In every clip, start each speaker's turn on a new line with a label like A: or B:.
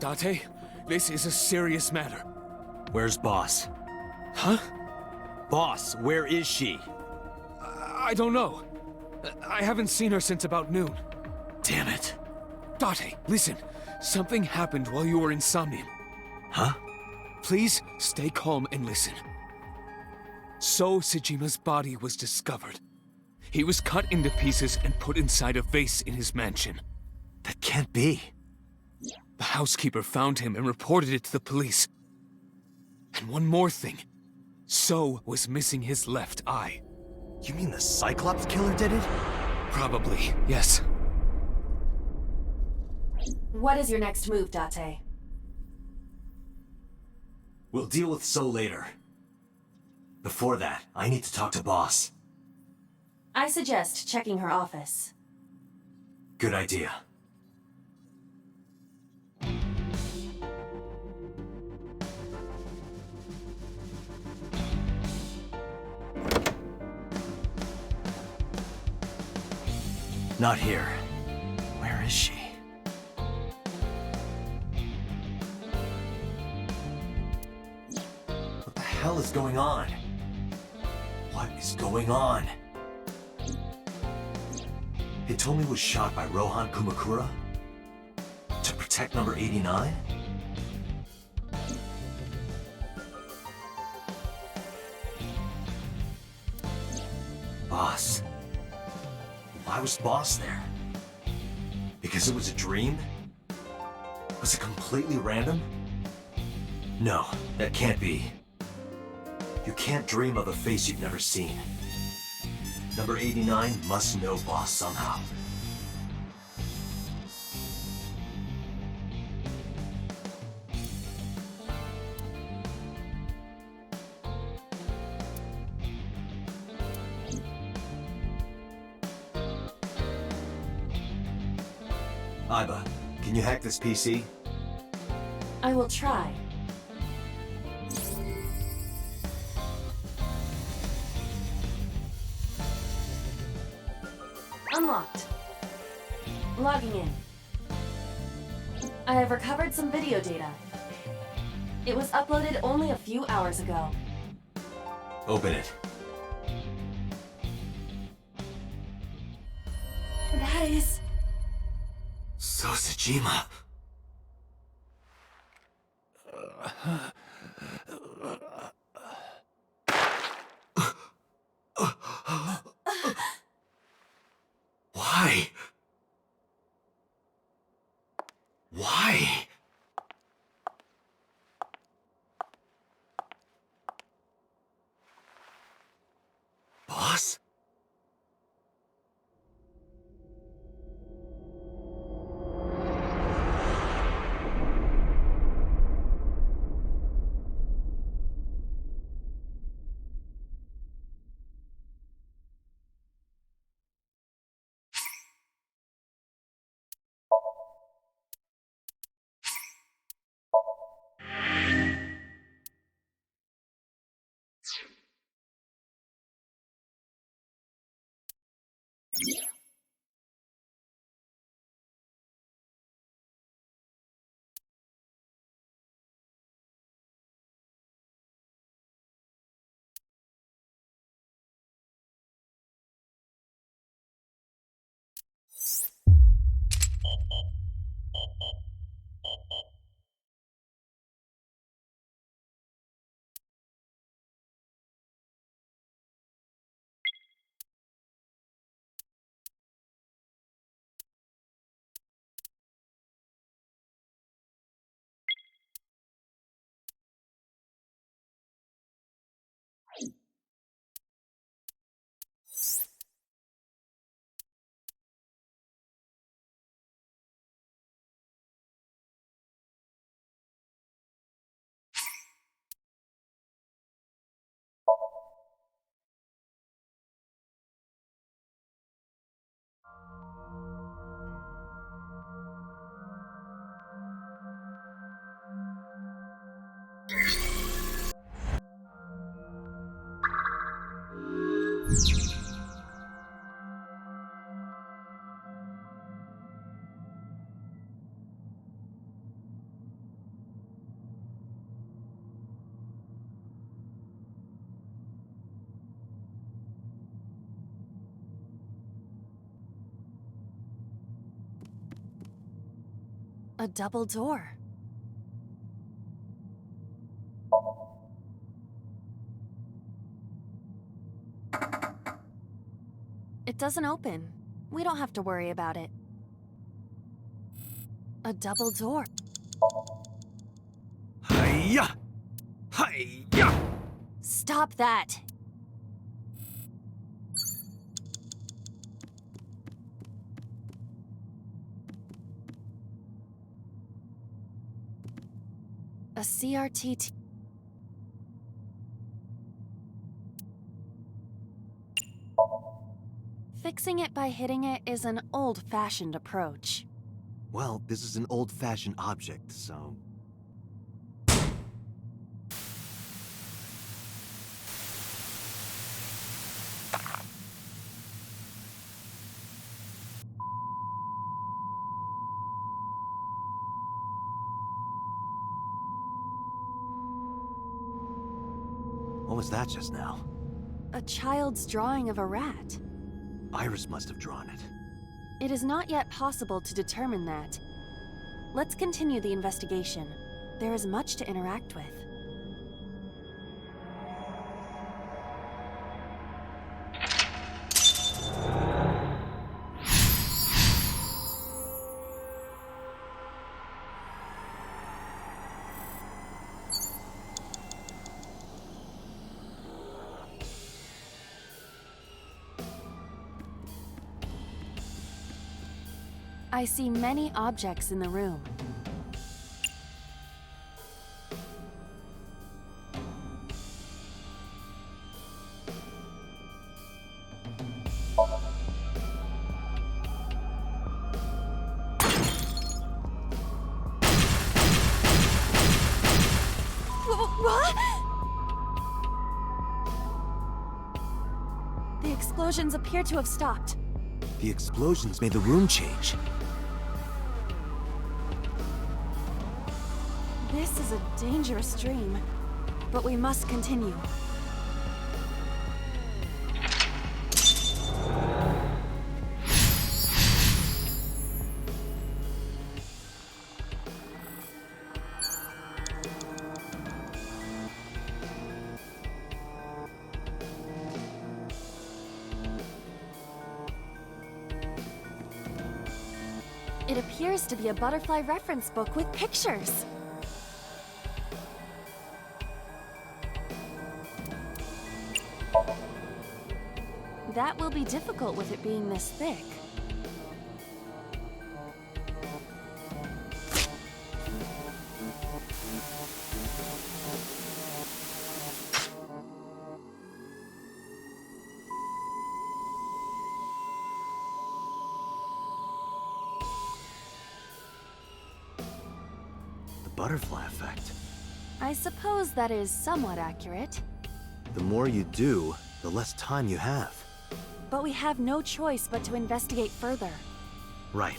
A: Date, this is a serious matter.
B: Where's Boss?
A: Huh?
B: Boss, where is she?
A: I don't know. I haven't seen her since about noon.
B: Damn it.
A: Date, listen. Something happened while you were in Somnium.
B: Huh?
A: Please stay calm and listen. So Sejima's body was discovered. He was cut into pieces and put inside a vase in his mansion.
B: That can't be.
A: The housekeeper found him and reported it to the police. And one more thing. So was missing his left eye.
B: You mean the Cyclops killer did it?
A: Probably, yes.
C: What is your next move, Date?
B: We'll deal with So later. Before that, I need to talk to Boss.
C: I suggest checking her office.
B: Good idea. Not here. Where is she? What the hell is going on? What is going on? Hitomi was shot by Rohan Kumakura? To protect number 89? Boss. Why was Boss there? Because it was a dream? Was it completely random? No, that can't be. You can't dream of a face you've never seen. Number 89 must know Boss somehow. Aiba, can you hack this PC?
C: I will try. Unlocked. Logging in. I have recovered some video data. It was uploaded only a few hours ago.
B: Open it.
C: That is...
B: So Sejima. Why? Why? Boss?
C: A double door. It doesn't open. We don't have to worry about it. A double door.
B: Hiya! Hiya!
C: Stop that! A CRT. Fixing it by hitting it is an old-fashioned approach.
B: Well, this is an old-fashioned object, so... What was that just now?
C: A child's drawing of a rat.
B: Iris must have drawn it.
C: It is not yet possible to determine that. Let's continue the investigation. There is much to interact with. I see many objects in the room. What? The explosions appear to have stopped.
B: The explosions made the room change.
C: This is a dangerous dream, but we must continue. It appears to be a butterfly reference book with pictures. That will be difficult with it being this thick.
B: The butterfly effect.
C: I suppose that is somewhat accurate.
B: The more you do, the less time you have.
C: But we have no choice but to investigate further.
B: Right.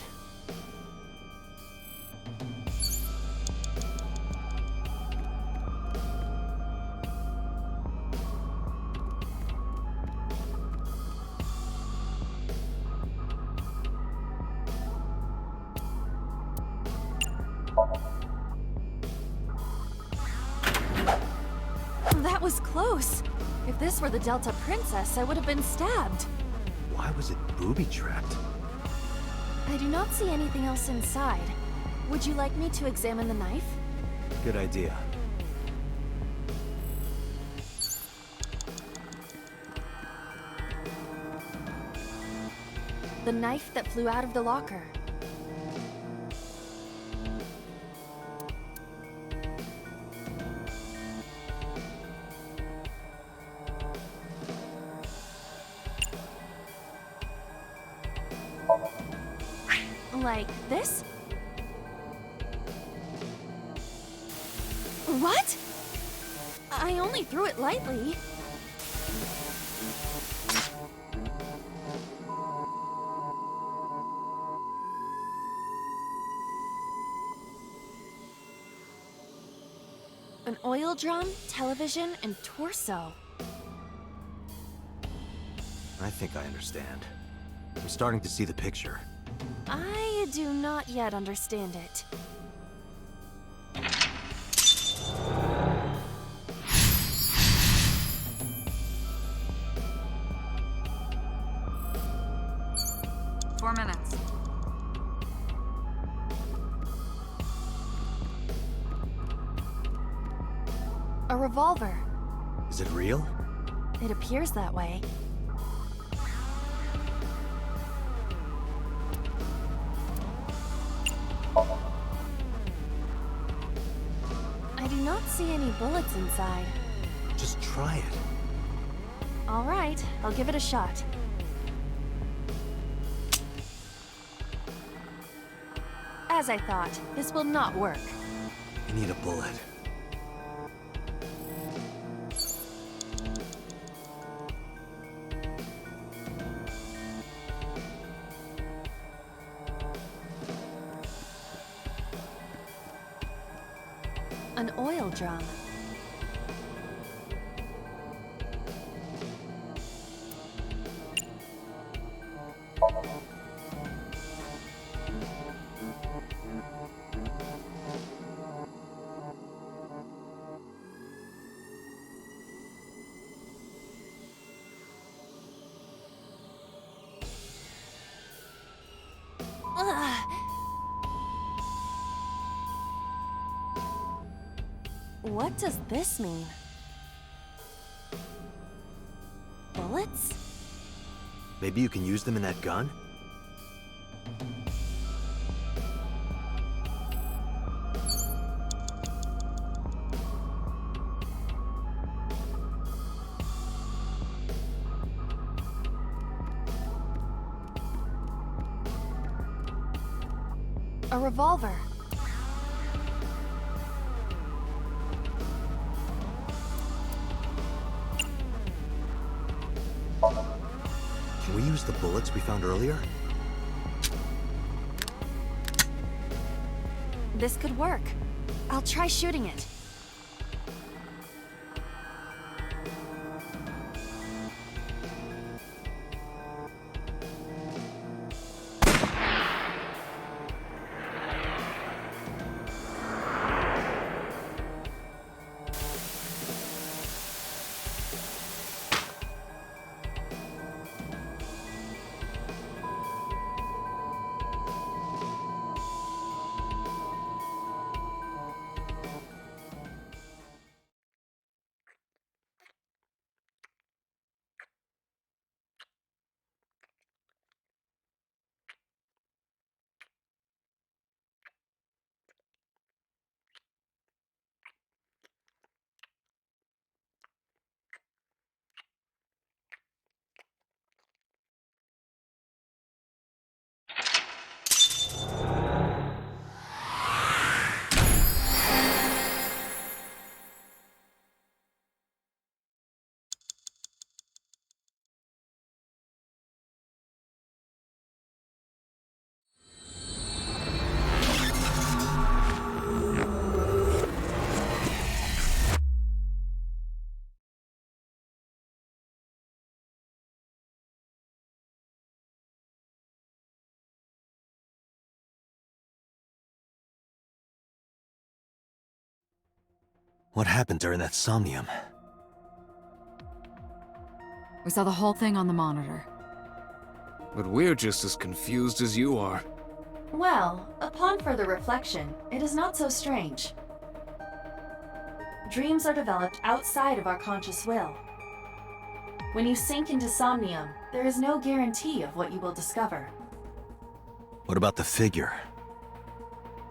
C: That was close. If this were the Delta Princess, I would have been stabbed.
B: Why was it booby-trapped?
C: I do not see anything else inside. Would you like me to examine the knife?
B: Good idea.
C: The knife that flew out of the locker. Like this? What? I only threw it lightly. An oil drum, television, and torso.
B: I think I understand. I'm starting to see the picture.
C: I do not yet understand it.
D: 4 minutes.
C: A revolver.
B: Is it real?
C: It appears that way. I do not see any bullets inside.
B: Just try it.
C: All right, I'll give it a shot. As I thought, this will not work.
B: You need a bullet.
C: An oil drum. Ugh. What does this mean? Bullets?
B: Maybe you can use them in that gun?
C: A revolver.
B: Can we use the bullets we found earlier?
C: This could work. I'll try shooting it.
B: What happened during that Somnium?
D: We saw the whole thing on the monitor.
A: But we're just as confused as you are.
C: Well, upon further reflection, it is not so strange. Dreams are developed outside of our conscious will. When you sink into Somnium, there is no guarantee of what you will discover.
B: What about the figure?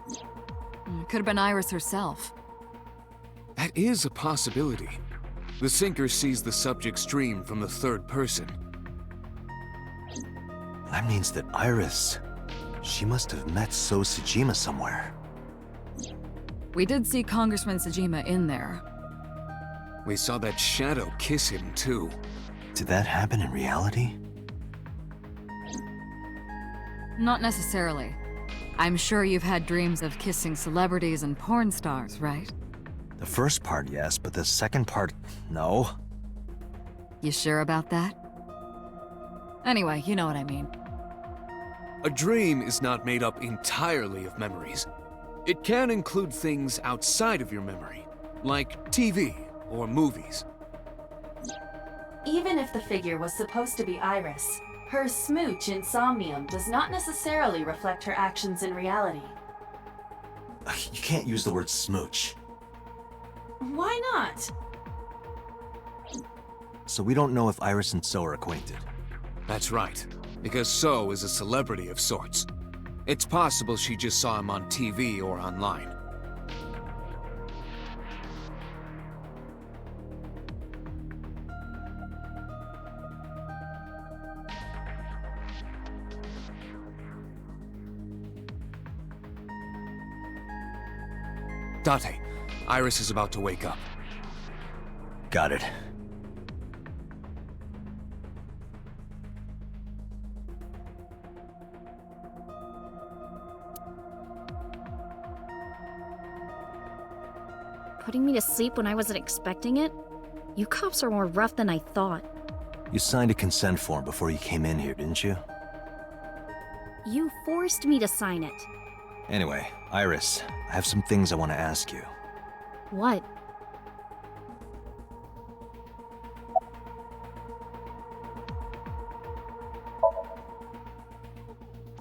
D: It could have been Iris herself.
A: That is a possibility. The sinker sees the subject's dream from the third person.
B: That means that Iris... she must have met So Sejima somewhere.
D: We did see Congressman Sejima in there.
A: We saw that shadow kiss him, too.
B: Did that happen in reality?
D: Not necessarily. I'm sure you've had dreams of kissing celebrities and porn stars, right?
B: The first part, yes, but the second part, no.
D: You sure about that? Anyway, you know what I mean.
A: A dream is not made up entirely of memories. It can include things outside of your memory, like TV or movies.
C: Even if the figure was supposed to be Iris, Her smooch in Somnium does not necessarily reflect her actions in reality.
B: You can't use the word smooch.
C: Why not?
B: So we don't know if Iris and So are acquainted.
A: That's right, because So is a celebrity of sorts. It's possible she just saw him on TV or online. Date, Iris is about to wake up.
B: Got it.
E: Putting me to sleep when I wasn't expecting it? You cops are more rough than I thought.
B: You signed a consent form before you came in here, didn't you?
E: You forced me to sign it.
B: Anyway, Iris, I have some things I want to ask you.
E: What?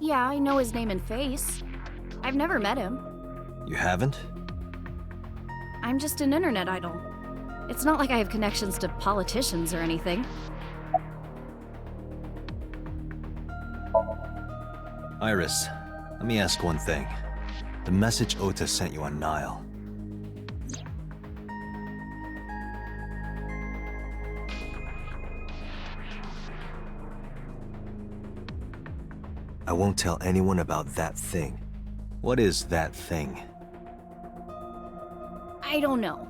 E: Yeah, I know his name and face. I've never met him.
B: You haven't?
E: I'm just an internet idol. It's not like I have connections to politicians or anything.
B: Iris, let me ask one thing. The message Ota sent you on Nile. I won't tell anyone about that thing. What is that thing?
E: I don't know.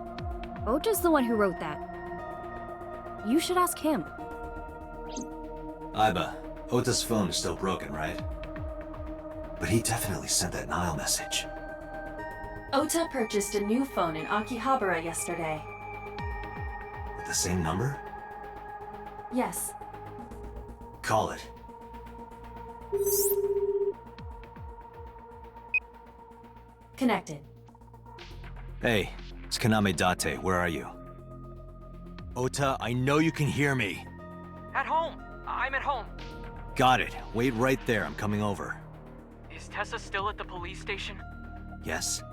E: Ota's the one who wrote that. You should ask him.
B: Iba, Ota's phone is still broken, right? But he definitely sent that Nile message.
C: Ota purchased a new phone in Akihabara yesterday.
B: With the same number?
C: Yes.
B: Call it.
C: Connected.
B: Hey, it's Kaname Date. Where are you? Ota, I know you can hear me.
F: At home. I'm at home.
B: Got it. Wait right there. I'm coming over.
F: Is Tessa still at the police station?
B: Yes?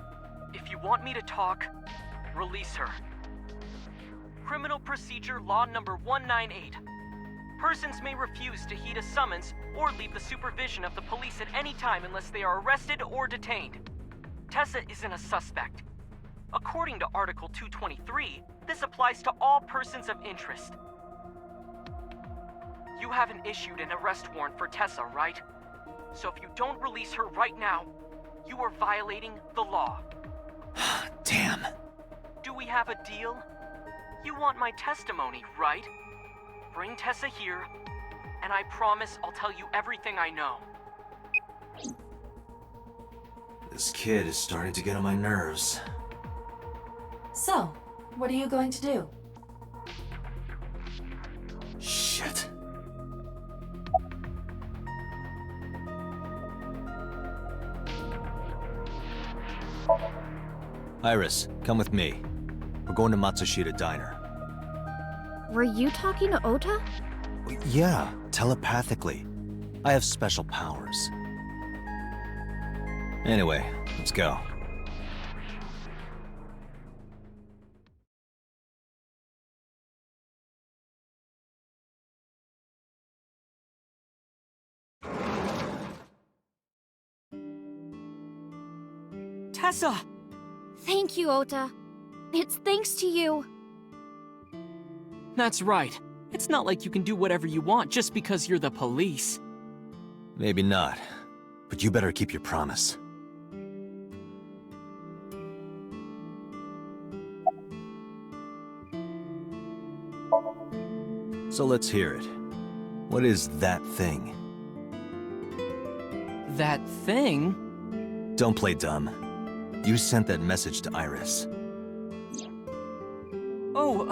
F: If you want me to talk, release her. Criminal Procedure Law Number 198. Persons may refuse to heed a summons or leave the supervision of the police at any time unless they are arrested or detained. Tessa isn't a suspect. According to Article 223, this applies to all persons of interest. You haven't issued an arrest warrant for Tessa, right? So if you don't release her right now, you are violating the law.
B: Damn.
F: Do we have a deal? You want my testimony, right? Bring Tessa here, and I promise I'll tell you everything I know.
B: This kid is starting to get on my nerves.
C: So, what are you going to do?
B: Shit. Iris, come with me. We're going to Matsushita Diner.
E: Were you talking to Ota?
B: Yeah, telepathically. I have special powers. Anyway, let's go.
F: Tessa!
E: Thank you, Ota. It's thanks to you.
F: That's right. It's not like you can do whatever you want just because you're the police.
B: Maybe not, but you better keep your promise. So let's hear it. What is that thing?
F: That thing?
B: Don't play dumb. You sent that message to Iris.
F: Oh,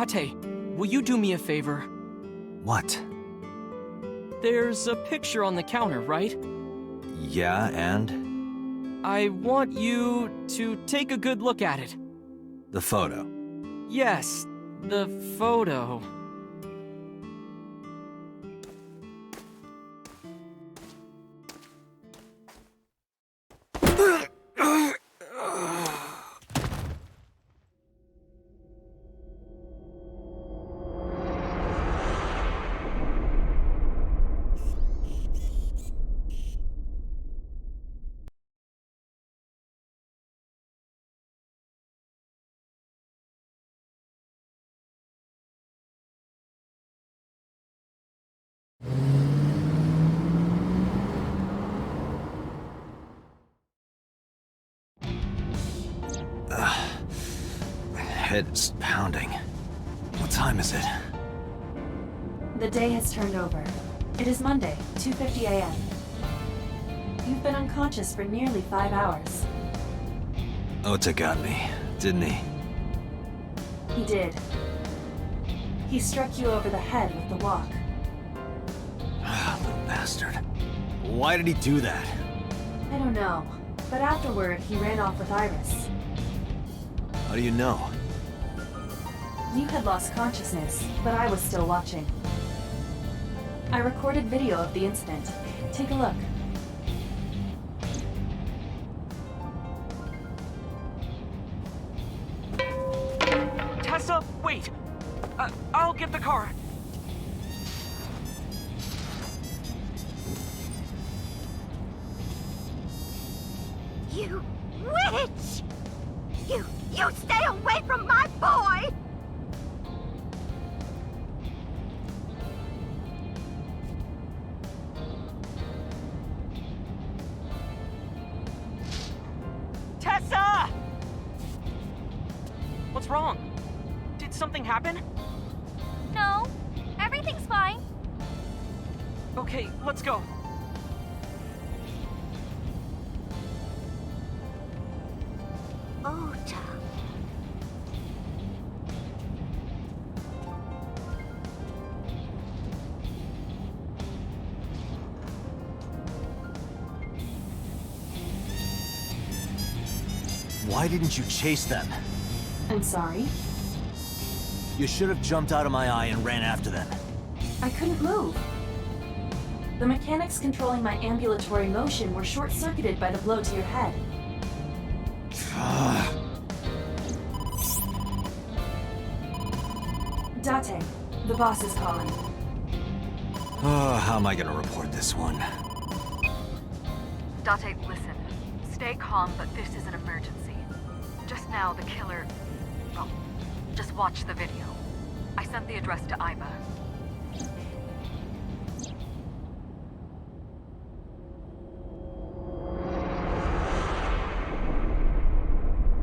F: Date, will you do me a favor?
B: What?
F: There's a picture on the counter, right?
B: Yeah, and?
F: I want you to take a good look at it.
B: The photo.
F: Yes, the photo.
B: My head is pounding. What time is it?
C: The day has turned over. It is Monday, 2:50 a.m. You've been unconscious for nearly 5 hours.
B: Ota got me, didn't he?
C: He did. He struck you over the head with the walk.
B: Little bastard. Why did he do that?
C: I don't know, but afterward, he ran off with Iris.
B: How do you know?
C: You had lost consciousness, but I was still watching. I recorded video of the incident. Take a look.
F: Tessa, wait! I'll get the car.
G: You witch! You stay away from my boy!
F: Tessa! What's wrong? Did something happen?
G: No, everything's fine.
F: Okay, let's go.
G: Ota.
B: Why didn't you chase them?
C: I'm sorry.
B: You should have jumped out of my eye and ran after them.
C: I couldn't move. The mechanics controlling my ambulatory motion were short-circuited by the blow to your head. Date, the boss is calling.
B: How am I gonna report this one?
D: Date, listen. Stay calm, but this is an emergency. Just now, the killer... Well, just watch the video. I sent the address to Iba.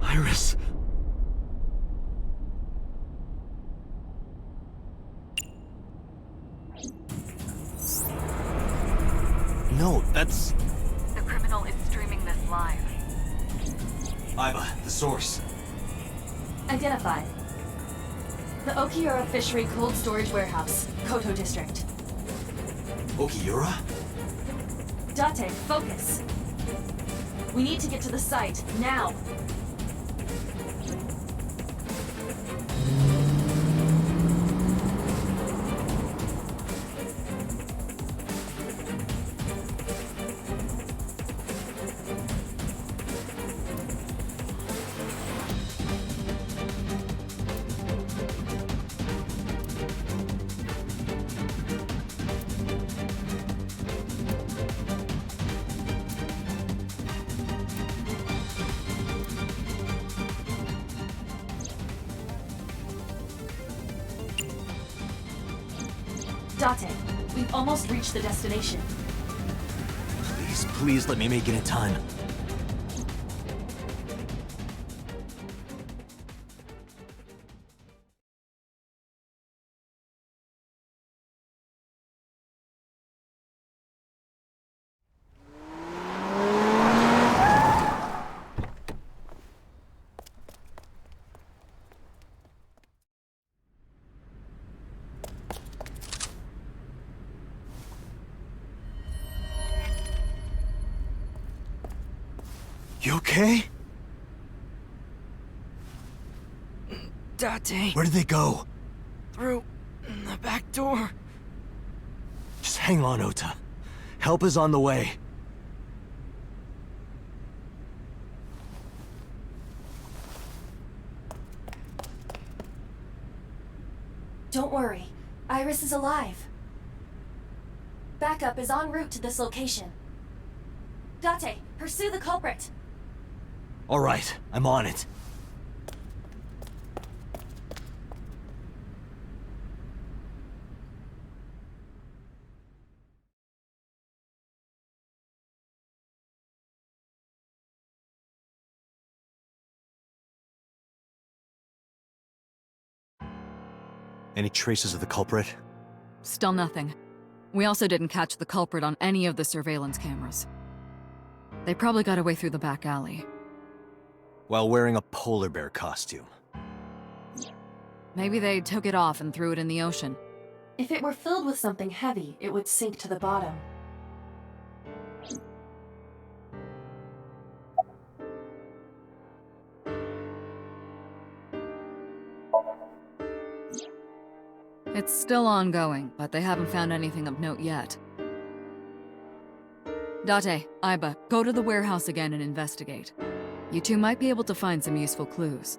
B: Iris. No, that's...
D: The criminal is streaming this live.
B: Iba, the source.
C: Identified. The Okiura Fishery Cold Storage Warehouse, Koto District.
B: Okiura?
C: Date, focus. We need to get to the site, now. Date, we've almost reached the destination.
B: Please let me make it in time. You okay?
H: Date.
B: Where did they go?
H: Through the back door.
B: Just hang on, Ota. Help is on the way.
C: Don't worry. Iris is alive. Backup is en route to this location. Date, pursue the culprit.
B: All right, I'm on it. Any traces of the culprit?
D: Still nothing. We also didn't catch the culprit on any of the surveillance cameras. They probably got away through the back alley.
B: While wearing a polar bear costume.
D: Maybe they took it off and threw it in the ocean.
C: If it were filled with something heavy, it would sink to the bottom.
D: It's still ongoing, but they haven't found anything of note yet. Date, Aiba, go to the warehouse again and investigate. You two might be able to find some useful clues.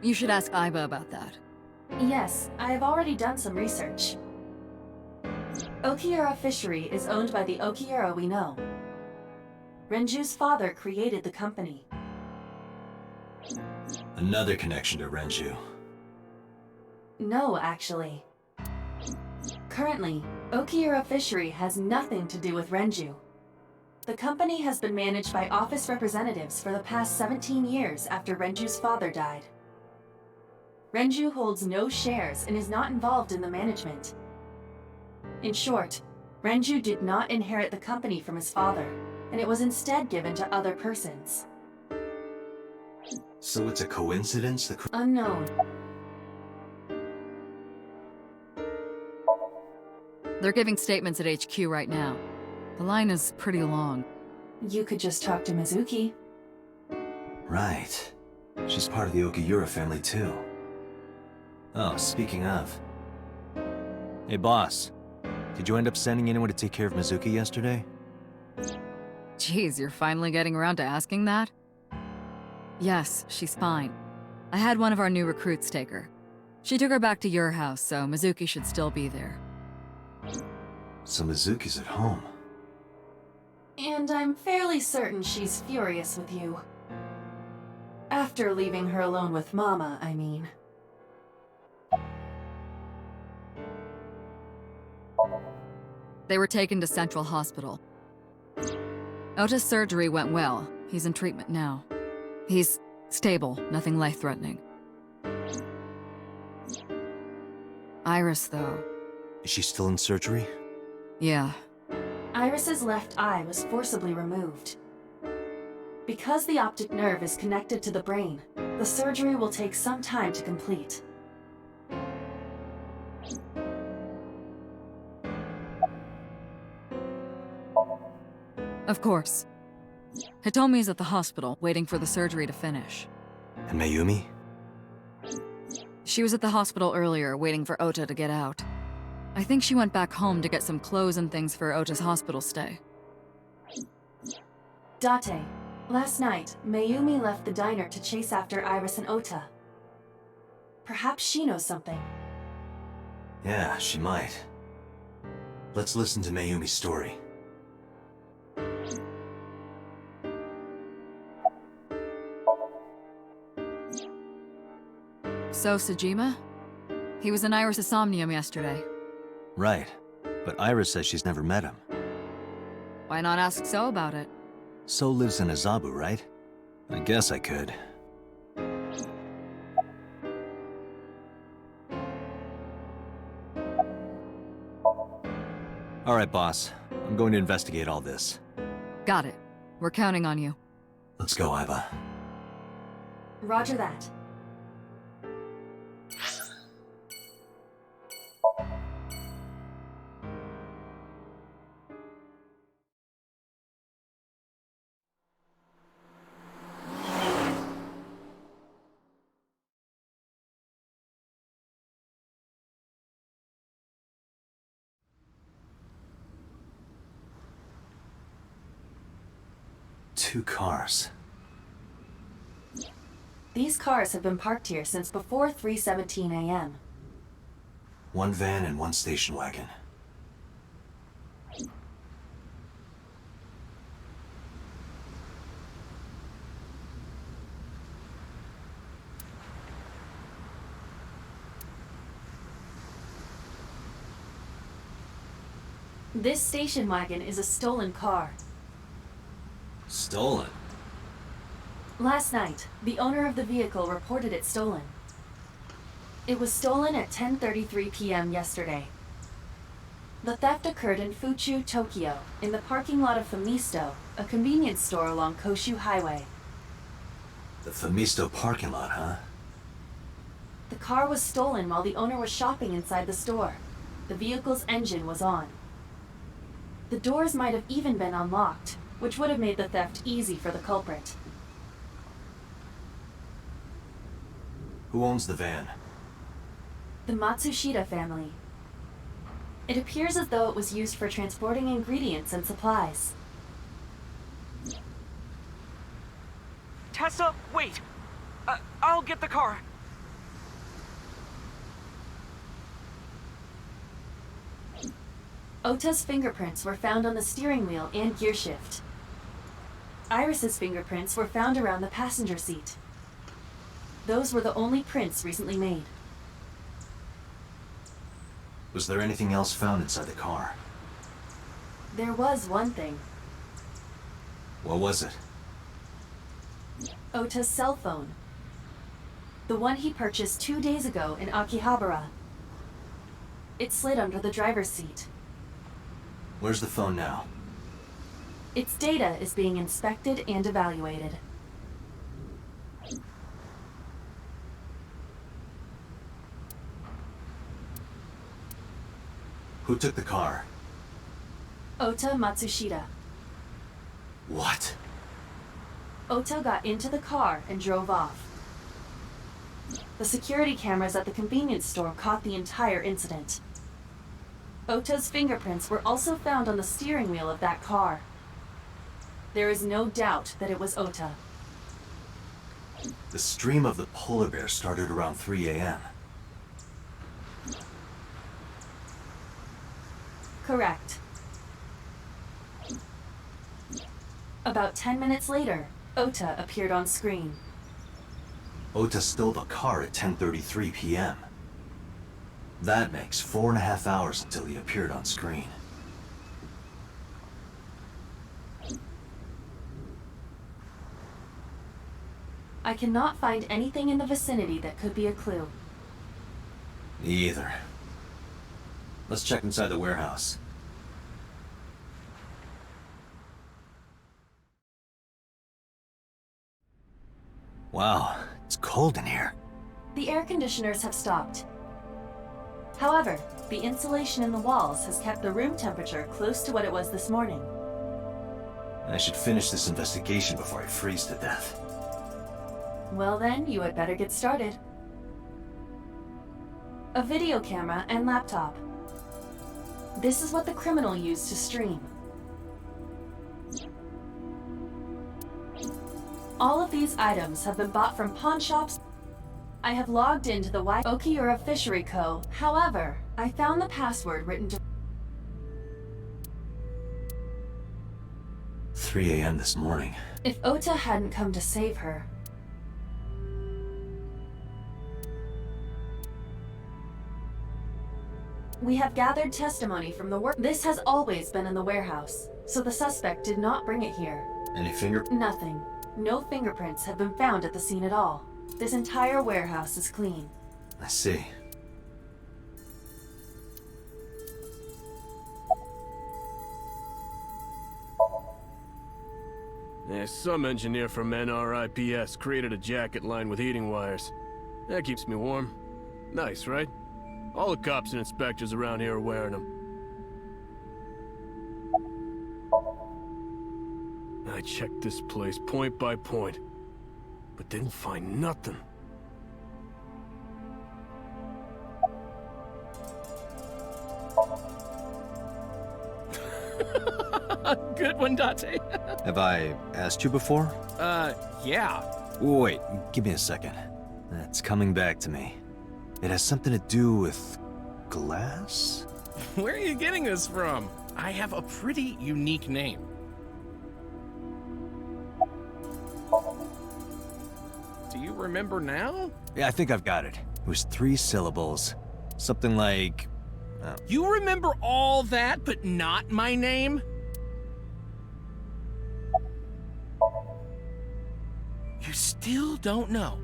D: You should ask Aiba about that.
C: Yes, I have already done some research. Okiura Fishery is owned by the Okiura we know. Renju's father created the company.
B: Another connection to Renju.
C: No, actually. Currently, Okiura Fishery has nothing to do with Renju. The company has been managed by office representatives for the past 17 years after Renju's father died. Renju holds no shares and is not involved in the management. In short, Renju did not inherit the company from his father, and it was instead given to other persons.
B: So it's a coincidence
C: Unknown.
D: They're giving statements at HQ right now. The line is pretty long.
C: You could just talk to Mizuki.
B: Right. She's part of the Okiura family too. Oh, speaking of. Hey boss, did you end up sending anyone to take care of Mizuki yesterday?
D: Jeez, you're finally getting around to asking that? Yes, she's fine. I had one of our new recruits take her. She took her back to your house, so Mizuki should still be there.
B: So Mizuki's at home.
C: And I'm fairly certain she's furious with you. After leaving her alone with Mama, I mean.
D: They were taken to Central Hospital. Ota's surgery went well. He's in treatment now. He's stable, nothing life-threatening. Iris, though.
B: Is she still in surgery?
D: Yeah.
C: Iris's left eye was forcibly removed. Because the optic nerve is connected to the brain, the surgery will take some time to complete.
D: Of course. Hitomi's at the hospital, waiting for the surgery to finish.
B: And Mayumi?
D: She was at the hospital earlier, waiting for Ota to get out. I think she went back home to get some clothes and things for Ota's hospital stay.
C: Date, last night, Mayumi left the diner to chase after Iris and Ota. Perhaps she knows something.
B: Yeah, she might. Let's listen to Mayumi's story.
D: So, Sejima? He was in Iris' Somnium yesterday.
B: Right. But Iris says she's never met him.
D: Why not ask So about it?
B: So lives in Azabu, right? I guess I could. Alright, boss. I'm going to investigate all this.
D: Got it. We're counting on you.
B: Let's go, Aiba.
C: Roger that.
B: 2 cars.
C: These cars have been parked here since before 3:17 a.m.
B: 1 van and 1 station wagon.
C: This station wagon is a stolen car.
B: Stolen?
C: Last night, the owner of the vehicle reported it stolen. It was stolen at 10:33 p.m. yesterday. The theft occurred in Fuchu, Tokyo, in the parking lot of Famisto, a convenience store along Koshu Highway.
B: The Famisto parking lot, huh?
C: The car was stolen while the owner was shopping inside the store. The vehicle's engine was on. The doors might have even been unlocked, which would have made the theft easy for the culprit.
B: Who owns the van?
C: The Matsushita family. It appears as though it was used for transporting ingredients and supplies.
F: Tessa, wait! I'll get the car.
C: Ota's fingerprints were found on the steering wheel and gearshift. Iris's fingerprints were found around the passenger seat. Those were the only prints recently made.
B: Was there anything else found inside the car?
C: There was one thing.
B: What was it?
C: Ota's cell phone. The one he purchased 2 days ago in Akihabara. It slid under the driver's seat.
B: Where's the phone now?
C: Its data is being inspected and evaluated.
B: Who took the car?
C: Ota Matsushita.
B: What?
C: Ota got into the car and drove off. The security cameras at the convenience store caught the entire incident. Ota's fingerprints were also found on the steering wheel of that car. There is no doubt that it was Ota.
B: The stream of the polar bear started around 3 a.m.
C: Correct. About 10 minutes later, Ota appeared on screen.
B: Ota stole the car at 10:33 p.m. That makes 4.5 hours until he appeared on screen.
C: I cannot find anything in the vicinity that could be a clue.
B: Me either. Let's check inside the warehouse. Wow, it's cold in here.
C: The air conditioners have stopped. However, the insulation in the walls has kept the room temperature close to what it was this morning.
B: I should finish this investigation before I freeze to death.
C: Well then, you had better get started. A video camera and laptop. This is what the criminal used to stream. All of these items have been bought from pawn shops. I have logged into the Okiura Fishery Co. However, I found the password written to
B: 3 a.m. this morning.
C: If Ota hadn't come to save her. We have gathered testimony from the work. This has always been in the warehouse, so the suspect did not bring it here.
B: Any finger?
C: Nothing. No fingerprints have been found at the scene at all. This entire warehouse is clean.
B: I see.
I: Some engineer from NRIPS created a jacket lined with heating wires. That keeps me warm. Nice, right? All the cops and inspectors around here are wearing them. I checked this place point by point, but didn't find nothing.
J: Good one, Date.
B: Have I asked you before?
J: Yeah.
B: Wait, give me a second. It's coming back to me. It has something to do with glass?
J: Where are you getting this from? I have a pretty unique name. Do you remember now?
B: Yeah, I think I've got it. It was 3 syllables. Something like...
J: You remember all that, but not my name? You still don't know?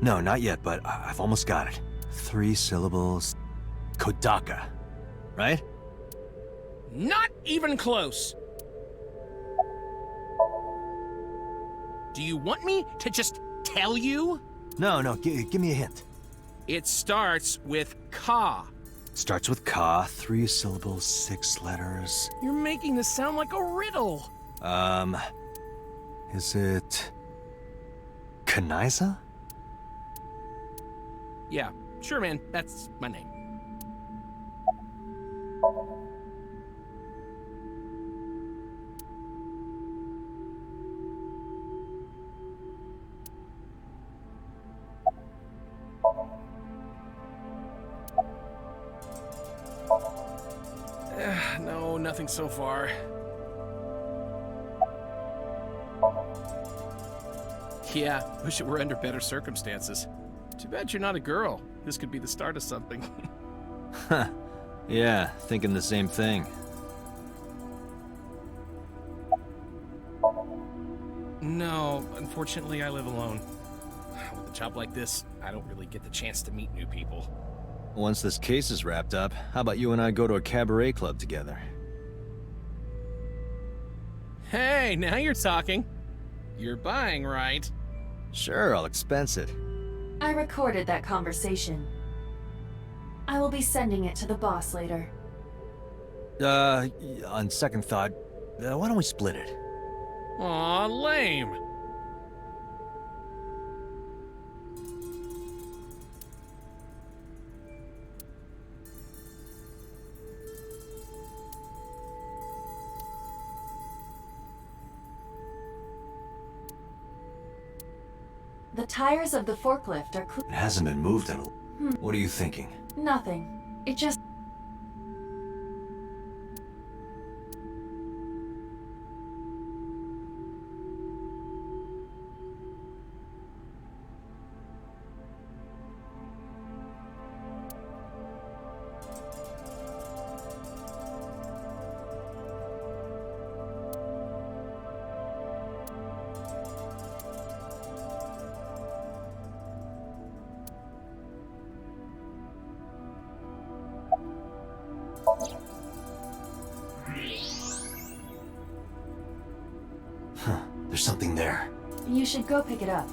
B: No, not yet, but I've almost got it. 3 syllables... Kodaka. Right?
J: Not even close. Do you want me to just tell you?
B: No, give me a hint.
J: It starts with Ka.
B: Starts with Ka, 3 syllables, 6 letters.
J: You're making this sound like a riddle.
B: Is it... Kanaiza?
J: Yeah, sure, man. That's my name. No, nothing so far. Yeah, wish it were under better circumstances. Too bad you're not a girl. This could be the start of something.
B: Huh. Yeah, thinking the same thing.
J: No, unfortunately I live alone. With a job like this, I don't really get the chance to meet new people.
B: Once this case is wrapped up, how about you and I go to a cabaret club together?
J: Hey, now you're talking. You're buying, right?
B: Sure, I'll expense it.
C: I recorded that conversation. I will be sending it to the boss later.
B: On second thought, why don't we split it?
J: Aw, lame.
C: The tires of the forklift are
B: It hasn't been moved in a... What are you thinking?
C: nothing. It just...
B: Huh, there's something there.
C: You should go pick it up.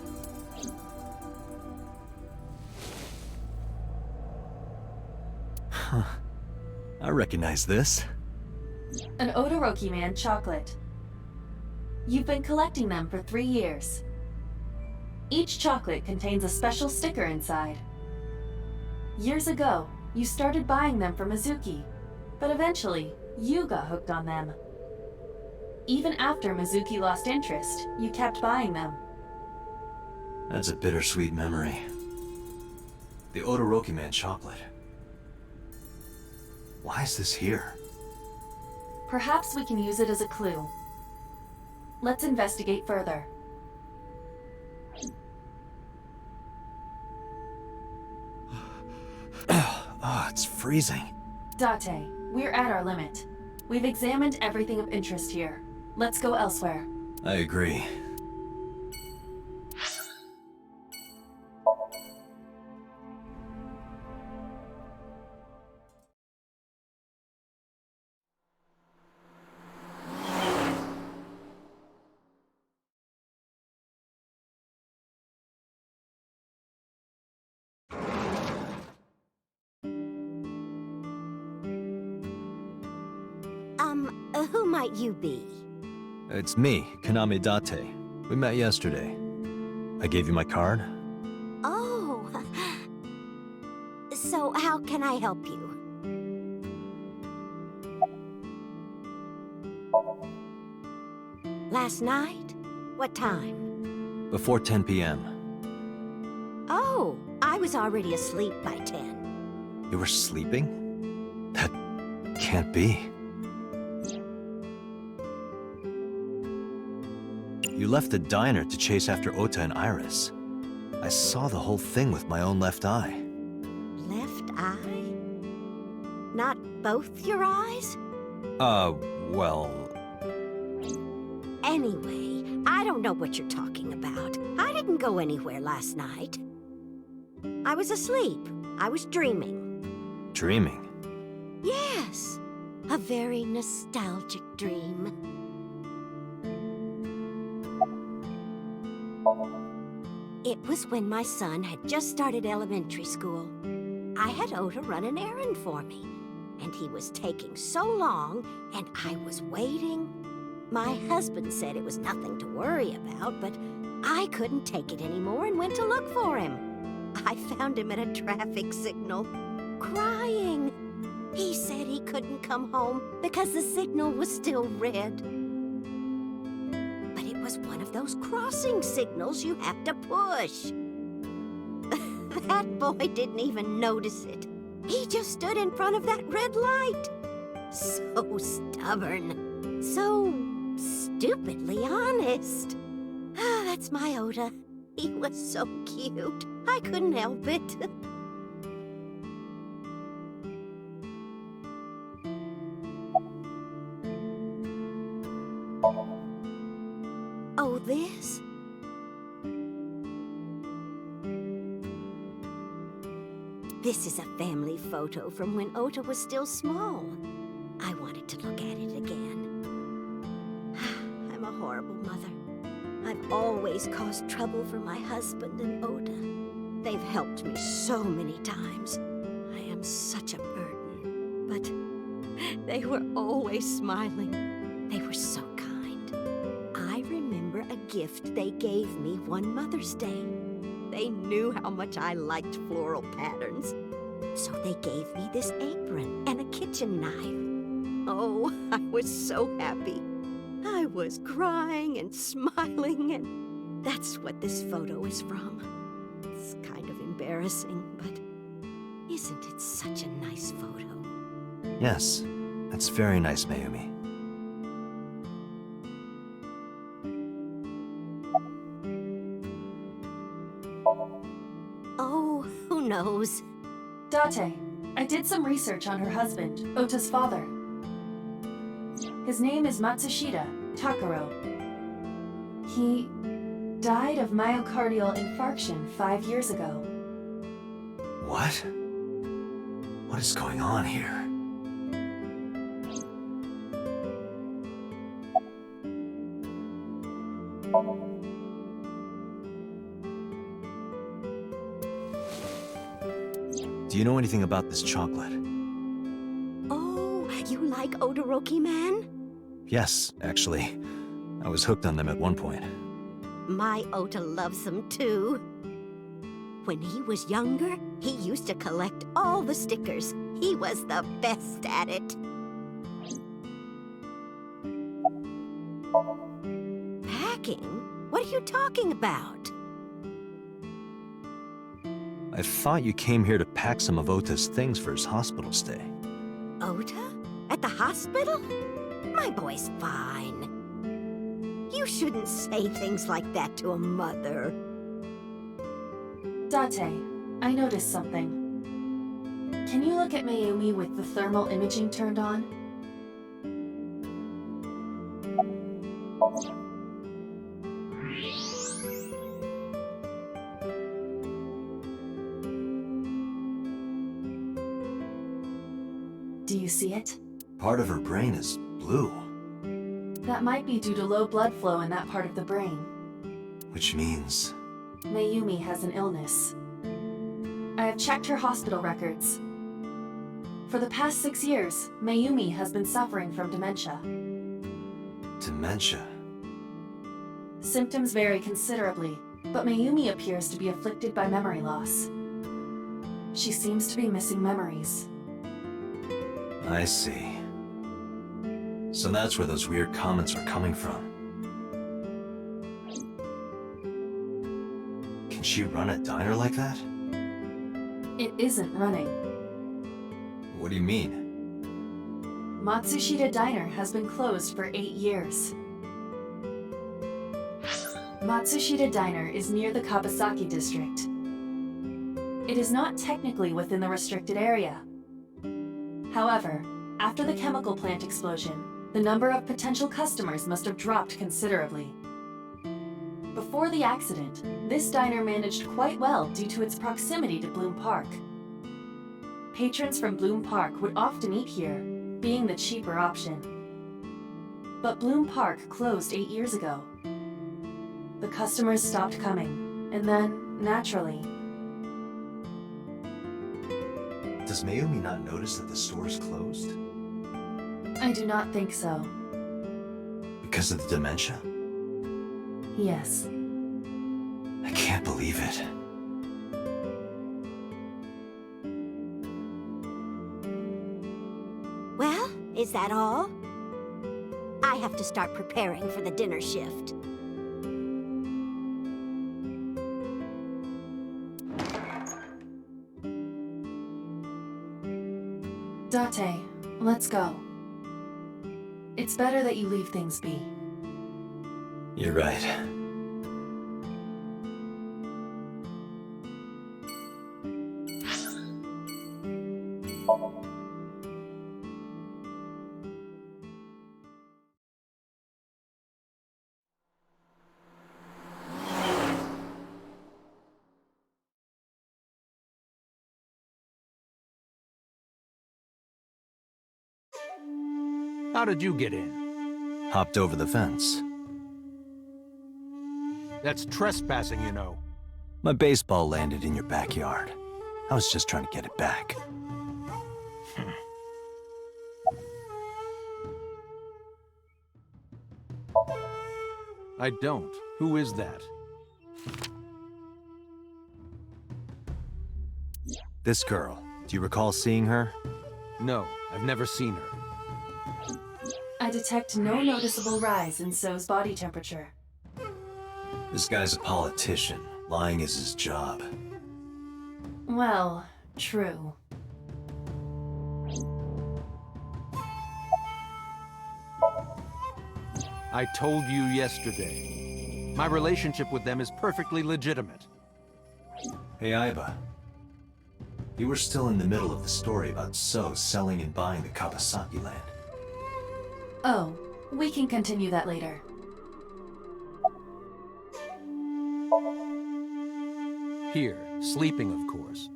B: Huh. I recognize this.
C: An Odoroki Man chocolate. You've been collecting them for 3 years. Each chocolate contains a special sticker inside. Years ago, you started buying them for Mizuki, but eventually, you got hooked on them. Even after Mizuki lost interest, you kept buying them.
B: That's a bittersweet memory. The Odoroki Man chocolate. Why is this here?
C: Perhaps we can use it as a clue. Let's investigate further.
B: Oh, it's freezing.
C: Date, we're at our limit. We've examined everything of interest here. Let's go elsewhere.
B: I agree.
K: Who might you be?
B: It's me, Kaname Date. We met yesterday. I gave you my card.
K: Oh. So how can I help you? Last night? What time?
B: Before 10 p.m.
K: Oh, I was already asleep by 10.
B: You were sleeping? That can't be. You left the diner to chase after Ota and Iris. I saw the whole thing with my own left eye.
K: Left eye? Not both your eyes?
B: Well...
K: Anyway, I don't know what you're talking about. I didn't go anywhere last night. I was asleep. I was dreaming.
B: Dreaming?
K: Yes, a very nostalgic dream. It was when my son had just started elementary school. I had Ota run an errand for me, and he was taking so long, and I was waiting. My husband said it was nothing to worry about, but I couldn't take it anymore and went to look for him. I found him at a traffic signal, crying. He said he couldn't come home because the signal was still red. But it was one of those crossing signals you have to push. That boy didn't even notice it. He just stood in front of that red light. So stubborn. So stupidly honest. Ah, that's my Ota. He was so cute. I couldn't help it. Oh, this? This is a family photo from when Ota was still small. I wanted to look at it again. I'm a horrible mother. I've always caused trouble for my husband and Ota. They've helped me so many times. I am such a burden. But they were always smiling. They were so kind. I remember a gift they gave me one Mother's Day. They knew how much I liked floral patterns. So they gave me this apron and a kitchen knife. Oh, I was so happy. I was crying and smiling, and that's what this photo is from. It's kind of embarrassing, but isn't it such a nice photo?
B: Yes, that's very nice, Mayumi.
K: Oh, who knows?
C: Date, I did some research on her husband, Ota's father. His name is Matsushita Takaro. He died of myocardial infarction 5 years ago.
B: What? What is going on here? Do you know anything about this chocolate?
K: Oh, you like Odoroki Man?
B: Yes, actually. I was hooked on them at one point.
K: My Ota loves them too. When he was younger, he used to collect all the stickers. He was the best at it. Packing? What are you talking about?
B: I thought you came here to pack some of Ota's things for his hospital stay.
K: Ota? At the hospital? My boy's fine. You shouldn't say things like that to a mother.
C: Date, I noticed something. Can you look at Mayumi with the thermal imaging turned on? Do you see it?
B: Part of her brain is blue.
C: That might be due to low blood flow in that part of the brain.
B: Which means...
C: Mayumi has an illness. I have checked her hospital records. For the past 6 years, Mayumi has been suffering from dementia.
B: Dementia?
C: Symptoms vary considerably, but Mayumi appears to be afflicted by memory loss. She seems to be missing memories.
B: I see. So that's where those weird comments are coming from. Can she run a diner like that?
C: It isn't running.
B: What do you mean?
C: Matsushita Diner has been closed for 8 years. Matsushita Diner is near the Kabasaki district. It is not technically within the restricted area. However, after the chemical plant explosion, the number of potential customers must have dropped considerably. Before the accident, this diner managed quite well due to its proximity to Bloom Park. Patrons from Bloom Park would often eat here, being the cheaper option. But Bloom Park closed 8 years ago. The customers stopped coming, and then, naturally...
B: Does Mayumi not notice that the store's closed?
C: I do not think so.
B: Because of the dementia?
C: Yes.
B: I can't believe it.
K: Well, is that all? I have to start preparing for the dinner shift.
C: Date, let's go. It's better that you leave things be.
B: You're right.
L: How did you get in?
B: Hopped over the fence.
L: That's trespassing, you know.
B: My baseball landed in your backyard. I was just trying to get it back.
L: I don't. Who is that?
B: This girl, do you recall seeing her?
L: No, I've never seen her.
C: I detect no noticeable rise in So's body temperature.
B: This guy's a politician. Lying is his job.
C: Well, true.
L: I told you yesterday. My relationship with them is perfectly legitimate.
B: Hey, Aiba. You were still in the middle of the story about So selling and buying the Kabasaki land.
C: Oh, we can continue that later.
L: Here, sleeping, of course.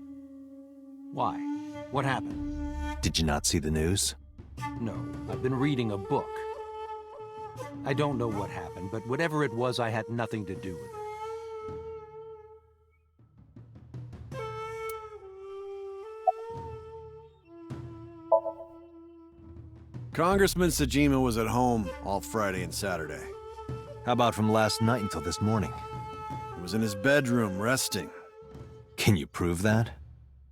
L: Why? What happened?
B: Did you not see the news?
L: No, I've been reading a book. I don't know what happened, but whatever it was, I had nothing to do with it.
M: Congressman Sejima was at home all Friday and Saturday.
B: How about from last night until this morning?
M: He was in his bedroom, resting.
B: Can you prove that?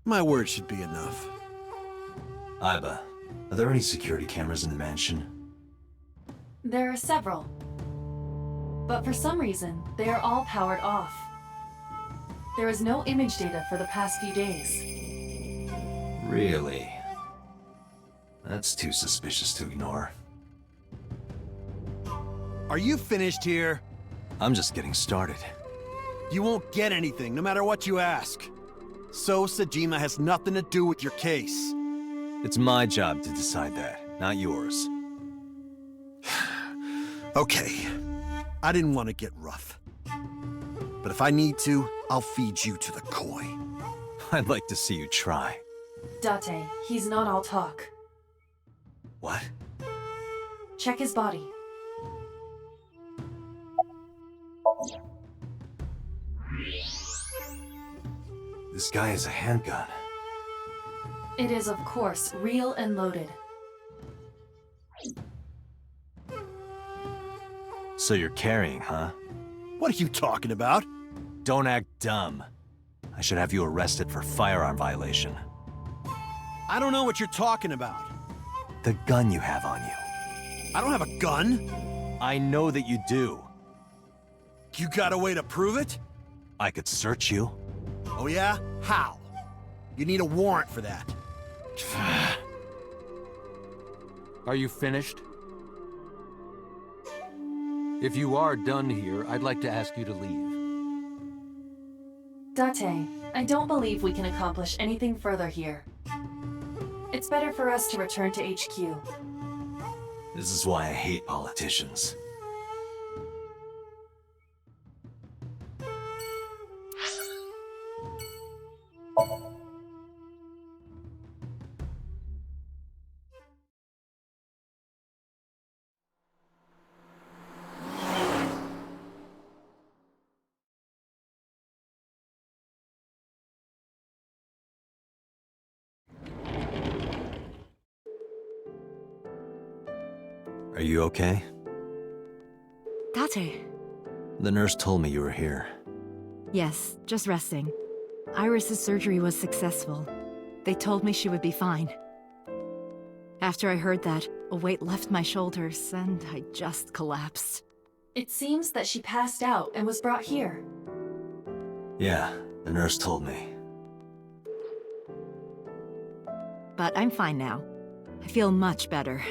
M: My word should be enough.
B: Aiba, are there any security cameras in the mansion?
C: There are several. But for some reason, they are all powered off. There is no image data for the past few days.
B: Really? That's too suspicious to ignore.
M: Are you finished here?
B: I'm just getting started.
M: You won't get anything, no matter what you ask. So Sejima has nothing to do with your case.
B: It's my job to decide that, not yours.
M: Okay. I didn't want to get rough. But if I need to, I'll feed you to the koi.
B: I'd like to see you try.
C: Date, he's not all talk.
B: What?
C: Check his body.
B: This guy has a handgun.
C: It is, of course, real and loaded.
B: So you're carrying, huh?
M: What are you talking about?
B: Don't act dumb. I should have you arrested for firearm violation.
M: I don't know what you're talking about.
B: The gun you have on you.
M: I don't have a gun.
B: I know that you do.
M: You got a way to prove it?
B: I could search you.
M: Oh yeah? How? You need a warrant for that.
L: Are you finished? If you are done here, I'd like to ask you to leave.
C: Date, I don't believe we can accomplish anything further here. It's better for us to return to HQ.
B: This is why I hate politicians. Are you okay?
N: Date.
B: The nurse told me you were here.
N: Yes, just resting. Iris's surgery was successful. They told me she would be fine. After I heard that, a weight left my shoulders, and I just collapsed.
C: It seems that she passed out and was brought here.
B: Yeah, the nurse told me.
N: But I'm fine now. I feel much better.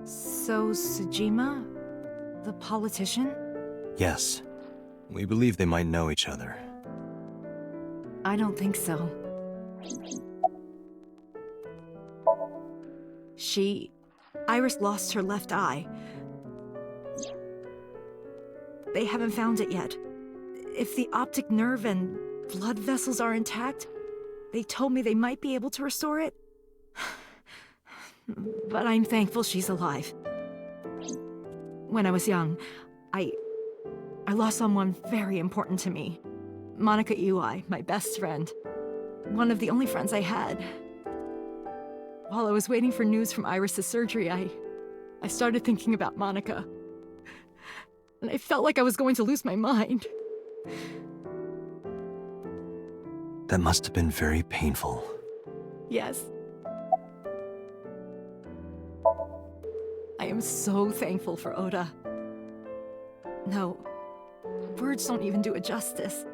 N: So, Sejima? The politician?
B: Yes. We believe they might know each other.
N: I don't think so. Iris lost her left eye. They haven't found it yet. If the optic nerve and blood vessels are intact, they told me they might be able to restore it. But I'm thankful she's alive. When I was young, I lost someone very important to me. Monica Ui, my best friend. One of the only friends I had. While I was waiting for news from Iris's surgery, I started thinking about Monica. And I felt like I was going to lose my mind.
B: That must have been very painful.
N: Yes. I am so thankful for Oda. No, words don't even do it justice.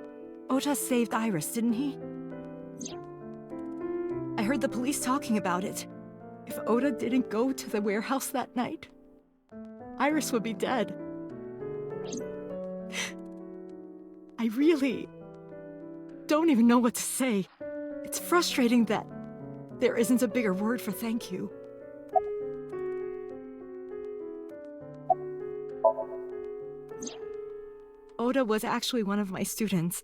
N: Oda saved Iris, didn't he? I heard the police talking about it. If Oda didn't go to the warehouse that night, Iris would be dead. I really don't even know what to say. It's frustrating that there isn't a bigger word for thank you. Oda was actually one of my students.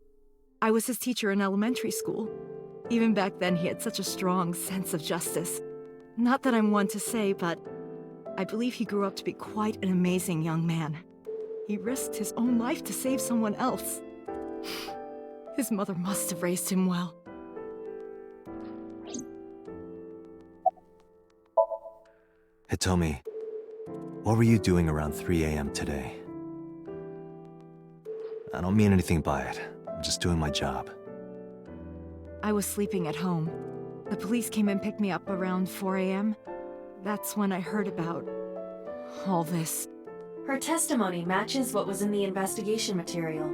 N: I was his teacher in elementary school. Even back then, he had such a strong sense of justice. Not that I'm one to say, but I believe he grew up to be quite an amazing young man. He risked his own life to save someone else. His mother must have raised him well.
B: Hitomi, what were you doing around 3 a.m. today? I don't mean anything by it. I'm just doing my job.
N: I was sleeping at home. The police came and picked me up around 4 a.m. That's when I heard about all this.
C: Her testimony matches what was in the investigation material.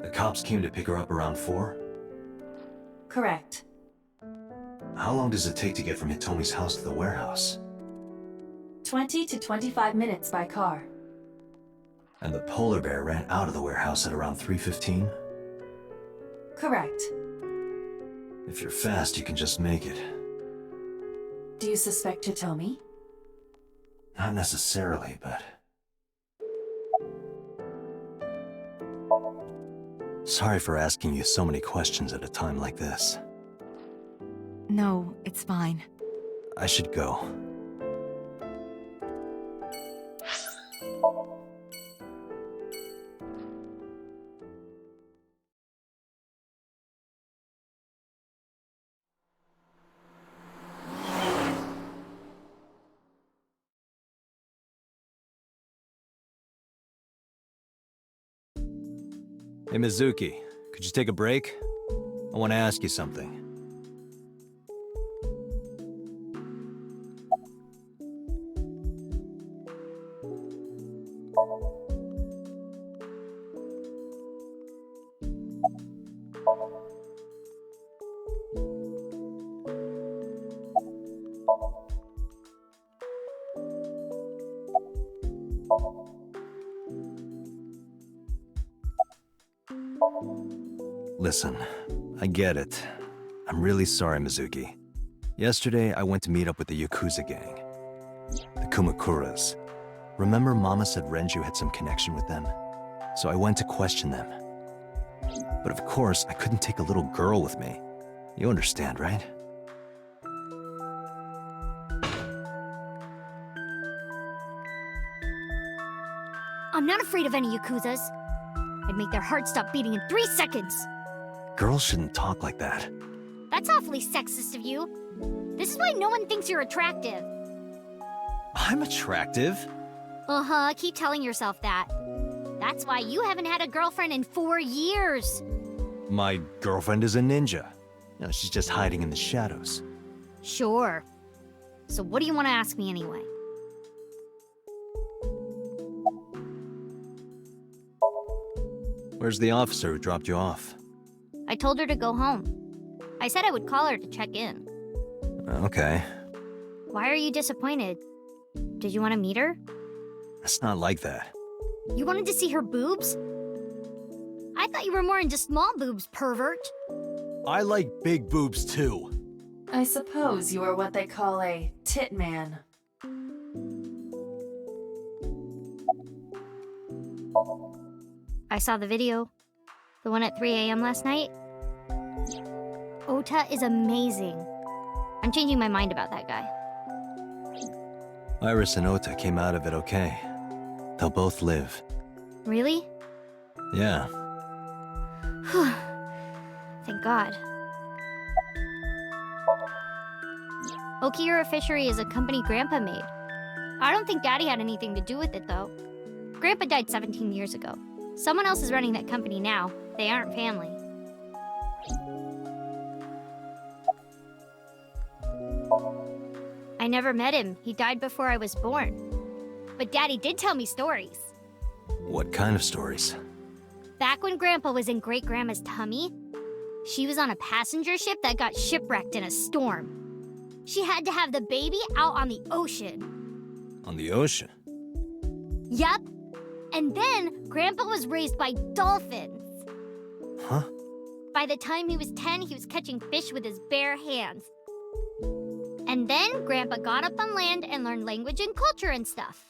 B: The cops came to pick her up around 4?
C: Correct.
B: How long does it take to get from Hitomi's house to the warehouse?
C: 20 to 25 minutes by car.
B: And the polar bear ran out of the warehouse at around 3:15?
C: Correct.
B: If you're fast, you can just make it.
C: Do you suspect Hitomi?
B: Not necessarily, but... Sorry for asking you so many questions at a time like this.
N: No, it's fine.
B: I should go. Hey, Mizuki, could you take a break? I want to ask you something. Listen, I get it. I'm really sorry, Mizuki. Yesterday, I went to meet up with the Yakuza gang. The Kumakuras. Remember Mama said Renju had some connection with them? So I went to question them. But of course, I couldn't take a little girl with me. You understand, right?
G: I'm not afraid of any Yakuzas. I'd make their hearts stop beating in 3 seconds.
B: Girls shouldn't talk like that.
G: That's awfully sexist of you. This is why no one thinks you're attractive.
B: I'm attractive.
G: Uh-huh, keep telling yourself that. That's why you haven't had a girlfriend in 4 years.
B: My girlfriend is a ninja. You know, she's just hiding in the shadows.
G: Sure. So what do you want to ask me anyway?
B: Where's the officer who dropped you off?
G: I told her to go home. I said I would call her to check in.
B: Okay.
G: Why are you disappointed? Did you want to meet her?
B: It's not like that.
G: You wanted to see her boobs? I thought you were more into small boobs, pervert.
B: I like big boobs too.
C: I suppose you are what they call a tit man.
G: I saw the video. The one at 3 a.m. last night. Ota is amazing. I'm changing my mind about that guy.
B: Iris and Ota came out of it okay. They'll both live.
G: Really?
B: Yeah.
G: Thank God. Okiura Fishery is a company Grandpa made. I don't think Daddy had anything to do with it, though. Grandpa died 17 years ago. Someone else is running that company now. They aren't family. I never met him. He died before I was born. But Daddy did tell me stories.
B: What kind of stories?
G: Back when Grandpa was in Great-Grandma's tummy, she was on a passenger ship that got shipwrecked in a storm. She had to have the baby out on the ocean.
B: On the ocean?
G: Yep. And then Grandpa was raised by dolphins.
B: Huh?
G: By the time he was 10, he was catching fish with his bare hands. And then Grandpa got up on land and learned language and culture and stuff.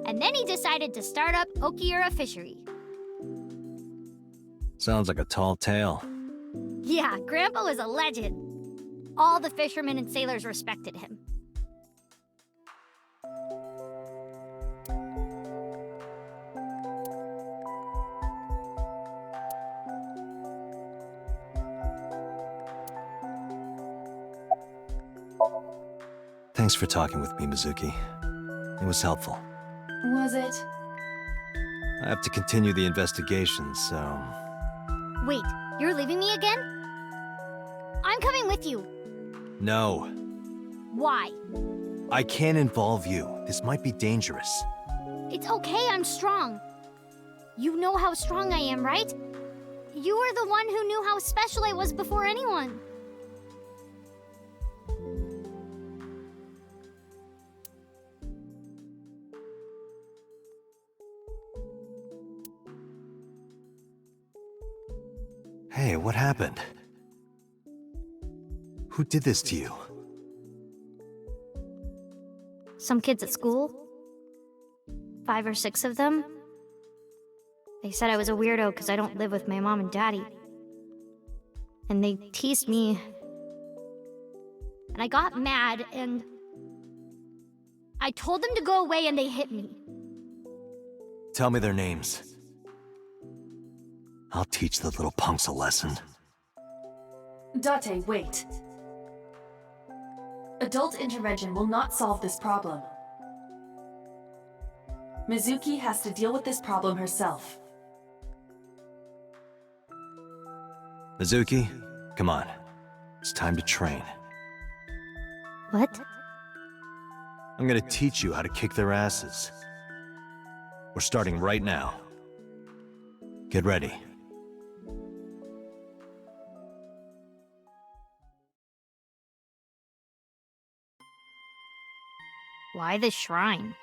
G: And then he decided to start up Okiura Fishery.
B: Sounds like a tall tale.
G: Yeah, Grandpa was a legend. All the fishermen and sailors respected him.
B: Thanks for talking with me, Mizuki. It was helpful.
C: Was it?
B: I have to continue the investigation, so...
G: Wait, you're leaving me again? I'm coming with you.
B: No.
G: Why?
B: I can't involve you. This might be dangerous.
G: It's okay, I'm strong. You know how strong I am, right? You were the one who knew how special I was before anyone.
B: Hey, what happened? Who did this to you?
G: Some kids at school. 5 or 6 of them. They said I was a weirdo because I don't live with my mom and daddy. And they teased me. And I got mad and... I told them to go away and they hit me.
B: Tell me their names. I'll teach the little punks a lesson.
C: Date, wait. Adult intervention will not solve this problem. Mizuki has to deal with this problem herself.
B: Mizuki, come on. It's time to train.
G: What?
B: I'm gonna teach you how to kick their asses. We're starting right now. Get ready.
G: Why the shrine?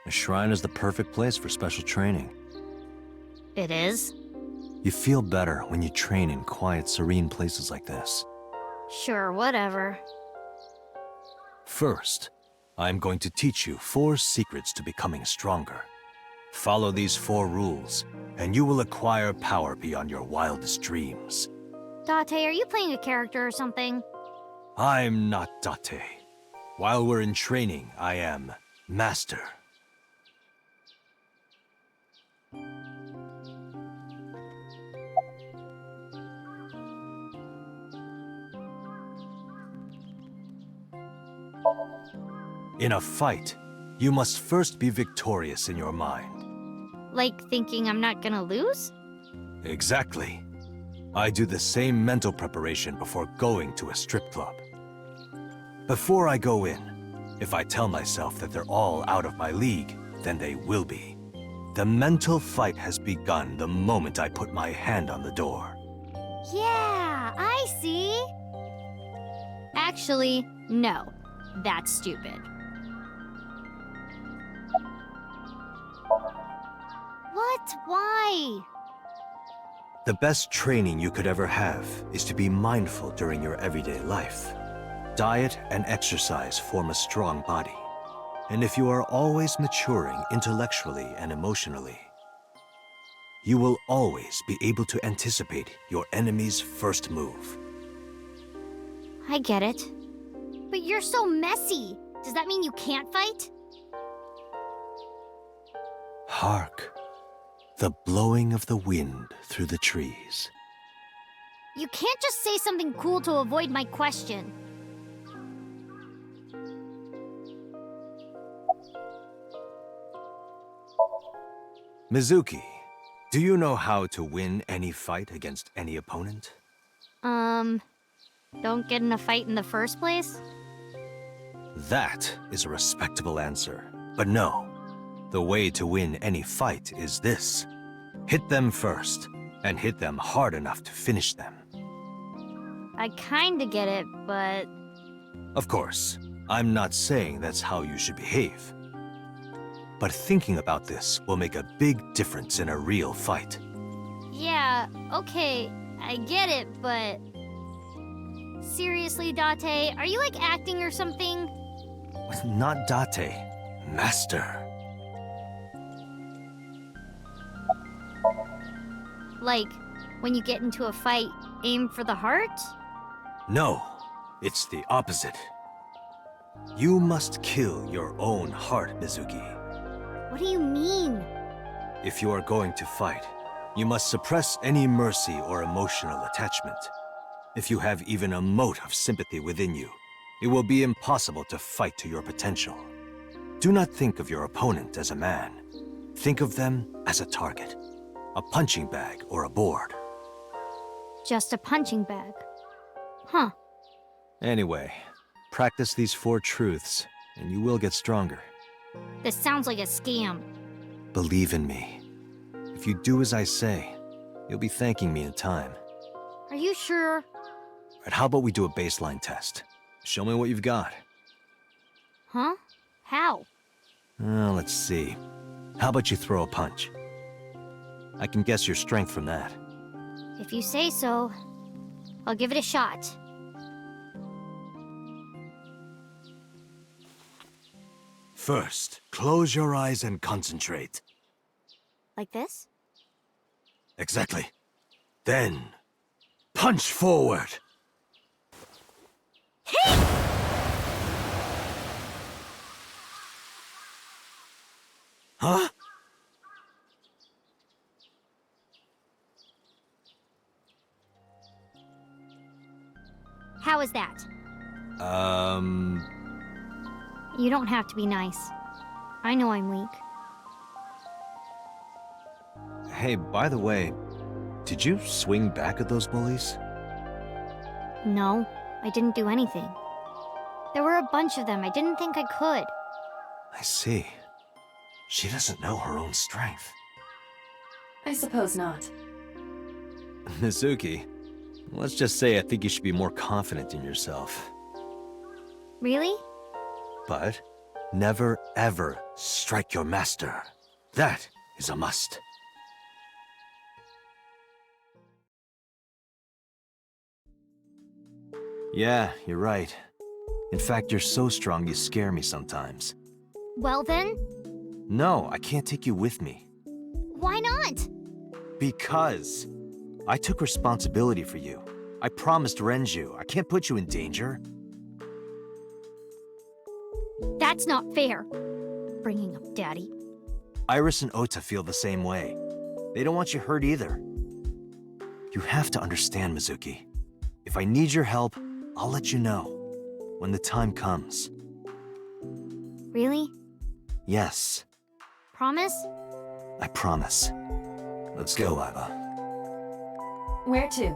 B: A shrine is the perfect place for special training.
G: It is?
B: You feel better when you train in quiet, serene places like this.
G: Sure, whatever.
B: First, I'm going to teach you 4 secrets to becoming stronger. Follow these 4 rules, and you will acquire power beyond your wildest dreams.
G: Date, are you playing a character or something?
B: I'm not Date. While we're in training, I am Master. In a fight, you must first be victorious in your mind.
G: Like thinking I'm not gonna lose?
B: Exactly. I do the same mental preparation before going to a strip club. Before I go in, if I tell myself that they're all out of my league, then they will be. The mental fight has begun the moment I put my hand on the door.
G: Yeah, I see. Actually, no. That's stupid. What? Why?
B: The best training you could ever have is to be mindful during your everyday life. Diet and exercise form a strong body. And if you are always maturing intellectually and emotionally, you will always be able to anticipate your enemy's first move.
G: I get it. But you're so messy. Does that mean you can't fight?
B: Hark, the blowing of the wind through the trees.
G: You can't just say something cool to avoid my question.
B: Mizuki, do you know how to win any fight against any opponent?
G: Don't get in a fight in the first place?
B: That is a respectable answer. But no, the way to win any fight is this. Hit them first, and hit them hard enough to finish them.
G: I kinda get it, but...
B: Of course, I'm not saying that's how you should behave. But thinking about this will make a big difference in a real fight.
G: Yeah, okay, I get it, but... Seriously, Date, are you like acting or something?
B: Not Date, Master.
G: Like, when you get into a fight, aim for the heart?
B: No, it's the opposite. You must kill your own heart, Mizuki.
G: What do you mean?
B: If you are going to fight, you must suppress any mercy or emotional attachment. If you have even a mote of sympathy within you, it will be impossible to fight to your potential. Do not think of your opponent as a man. Think of them as a target, a punching bag or a board.
G: Just a punching bag. Huh.
B: Anyway, practice these 4 truths, and you will get stronger.
G: This sounds like a scam.
B: Believe in me. If you do as I say, you'll be thanking me in time.
G: Are you sure?
B: Right, how about we do a baseline test? Show me what you've got.
G: Huh? How?
B: Let's see. How about you throw a punch? I can guess your strength from that.
G: If you say so, I'll give it a shot.
B: First, close your eyes and concentrate.
G: Like this?
B: Exactly. Then, punch forward! Huh?
G: How is that? You don't have to be nice. I know I'm weak.
B: Hey, by the way, did you swing back at those bullies?
G: No, I didn't do anything. There were a bunch of them. I didn't think I could.
B: I see. She doesn't know her own strength.
C: I suppose not.
B: Mizuki, let's just say I think you should be more confident in yourself.
G: Really?
B: But Never, ever strike your master. That is a must. Yeah, you're right. In fact, you're so strong you scare me sometimes.
G: Well then,
B: No, I can't take you with me.
G: why not?
B: Because I took responsibility for you. I promised Renju. I can't put you in danger.
G: That's not fair. Bringing up Daddy.
B: Iris and Ota feel the same way. They don't want you hurt either. You have to understand, Mizuki. If I need your help, I'll let you know. When the time comes.
G: Really?
B: Yes,
G: Promise?
B: I promise. Let's go, Iva.
C: Where to?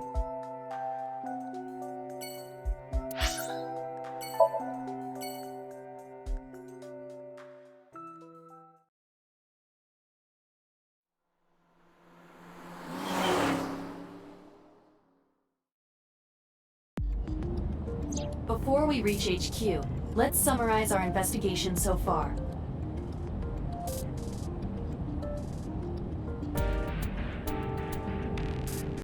C: Before we reach HQ, let's summarize our investigation so far.